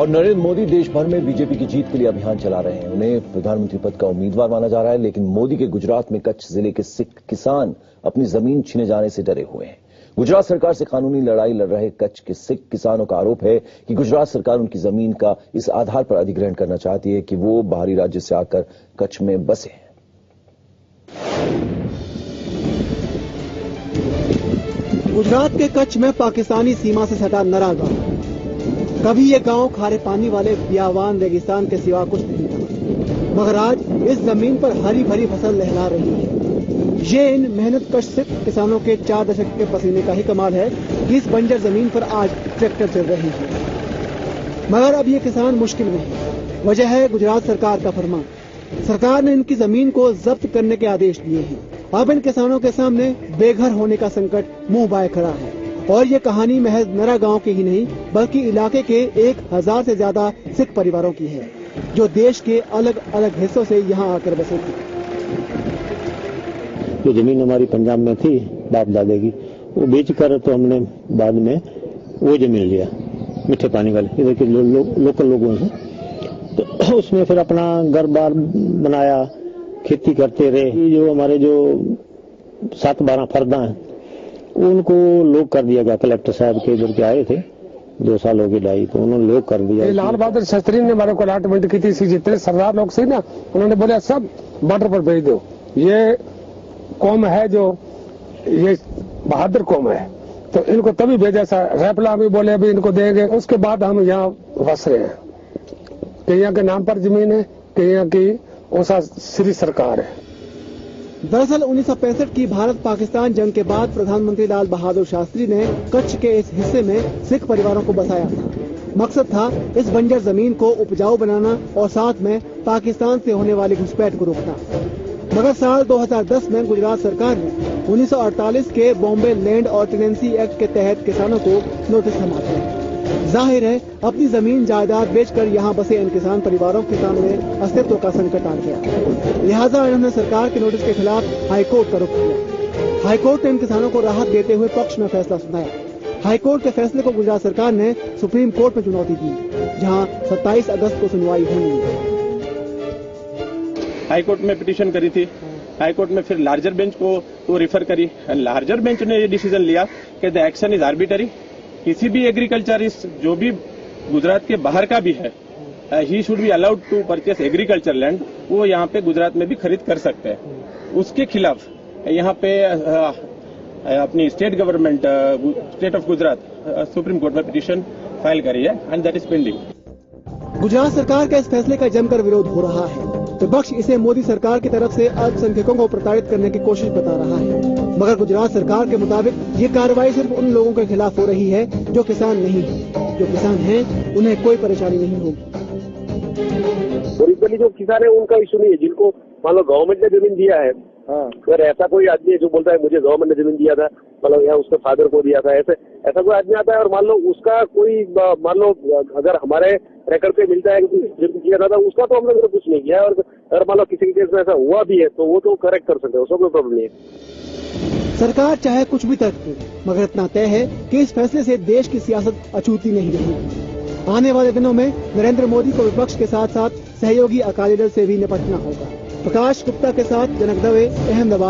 और नरेंद्र मोदी देश भर में बीजेपी की जीत के लिए अभियान चला रहे हैं। उन्हें प्रधानमंत्री पद का उम्मीदवार माना जा रहा है, लेकिन मोदी के गुजरात में कच्छ जिले के सिख किसान अपनी जमीन छीने जाने से डरे हुए हैं। गुजरात सरकार से कानूनी लड़ाई लड़ रहे कच्छ के सिख किसानों का आरोप है कि गुजरात सरकार उनकी जमीन का इस आधार पर अधिग्रहण करना चाहती है कि वो बाहरी राज्य से आकर कच्छ में बसे हैं। गुजरात के कच्छ में पाकिस्तानी सीमा से सटा नरा गांव। कभी ये गांव खारे पानी वाले बियावान रेगिस्तान के सिवा कुछ नहीं था, मगर आज इस जमीन पर हरी भरी फसल लहरा रही है। ये इन मेहनतकश सिख किसानों के 4 दशक के पसीने का ही कमाल है कि इस बंजर जमीन पर आज ट्रैक्टर चल रहे हैं। मगर अब ये किसान मुश्किल में है। वजह है गुजरात सरकार का फरमान। सरकार ने इनकी जमीन को जब्त करने के आदेश दिए हैं। अब इन किसानों के सामने बेघर होने का संकट मुंह बाए खड़ा है। और ये कहानी महज नरा गांव की ही नहीं, बल्कि इलाके के 1000 से ज्यादा सिख परिवारों की है, जो देश के अलग अलग हिस्सों से यहाँ आकर बसे थे। जो जमीन हमारी पंजाब में थी बाप दादे की, वो बेचकर तो हमने बाद में वो जमीन लिया मीठे पानी वाले इधर के लोकल लोगों से। तो उसमें फिर अपना घर बार बनाया, खेती करते रहे। जो हमारे जो 7-12 फर्दा हैं उनको लोग कर दिया गया। कलेक्टर साहब के इधर के आए थे 2 साल हो गए ढाई, तो उन्होंने लोग कर दिया। लाल बहादुर शास्त्री ने हमारे को अलॉटमेंट की थी। जितने सरदार लोग थे ना, उन्होंने बोला सब बॉर्डर पर भेज दो। ये कौम है जो ये बहादुर कौम है, तो इनको तभी भेजा। रैपला भी बोले अभी इनको देंगे। उसके बाद हम यहाँ बस रहे हैं। कहीं के नाम पर जमीन है, कहीं की ओसा श्री सरकार है। दरअसल 1965 की भारत पाकिस्तान जंग के बाद प्रधानमंत्री लाल बहादुर शास्त्री ने कच्छ के इस हिस्से में सिख परिवारों को बसाया था। मकसद था इस बंजर जमीन को उपजाऊ बनाना और साथ में पाकिस्तान से होने वाली घुसपैठ को रोकना। मगर साल 2010 में गुजरात सरकार ने 1948 के बॉम्बे लैंड और टेनेंसी एक्ट के तहत किसानों को नोटिस थमा दिया। जाहिर है अपनी जमीन जायदाद बेचकर यहाँ बसे इन किसान परिवारों के सामने अस्तित्व का संकट आ गया। लिहाजा इन्होंने सरकार के नोटिस के खिलाफ हाईकोर्ट का रुख किया। हाईकोर्ट ने इन किसानों को राहत देते हुए पक्ष में फैसला सुनाया। हाईकोर्ट के फैसले को गुजरात सरकार ने सुप्रीम कोर्ट में चुनौती दी, जहाँ 27 अगस्त को सुनवाई होनी है। हाईकोर्ट में पिटीशन करी थी। हाईकोर्ट में फिर लार्जर बेंच को वो रिफर करी। लार्जर बेंच ने ये डिसीजन लिया कि द एक्शन इज आर्बिटरी। किसी भी एग्रीकल्चरिस्ट जो भी गुजरात के बाहर का भी है, he should be allowed to purchase agriculture land. वो यहाँ पे गुजरात में भी खरीद कर सकते हैं। उसके खिलाफ यहाँ पे अपनी state government, state of Gujarat supreme court में पिटीशन फाइल करी है and that is pending. Gujarat सरकार के इस फैसले का जमकर विरोध हो रहा है। विपक्ष इसे मोदी सरकार की तरफ से अल्पसंख्यकों को प्रताड़ित करने की कोशिश बता रहा है। मगर गुजरात सरकार के मुताबिक ये कार्रवाई सिर्फ उन लोगों के खिलाफ हो रही है जो किसान नहीं है। जो किसान हैं उन्हें कोई परेशानी नहीं होगी। ओरिजिनली जो किसान है उनका इशू नहीं है। जिनको मान लो गवर्नमेंट ने जमीन दिया है, अगर ऐसा कोई आदमी है जो बोलता है मुझे गवर्नमेंट ने जमीन दिया था, मतलब यहाँ उसके फादर को दिया था, ऐसा कोई आदमी आता है और मान लो उसका कोई, मान लो अगर हमारे रिकॉर्ड पे मिलता है कि जमीन किया था, उसका तो हम लोगों ने कुछ नहीं किया। और अगर मान लो किसी के केस में ऐसा हुआ भी है तो वो तो करेक्ट कर सकते हैं, उसका कोई प्रॉब्लम नहीं है। सरकार चाहे कुछ भी तर्क दे, मगर इतना तय है कि इस फैसले से देश की सियासत अछूती नहीं रहेगी। आने वाले दिनों में नरेंद्र मोदी को विपक्ष के साथ साथ सहयोगी अकाली दल से भी निपटना होगा। प्रकाश गुप्ता के साथ जनक दवे, अहमदाबाद।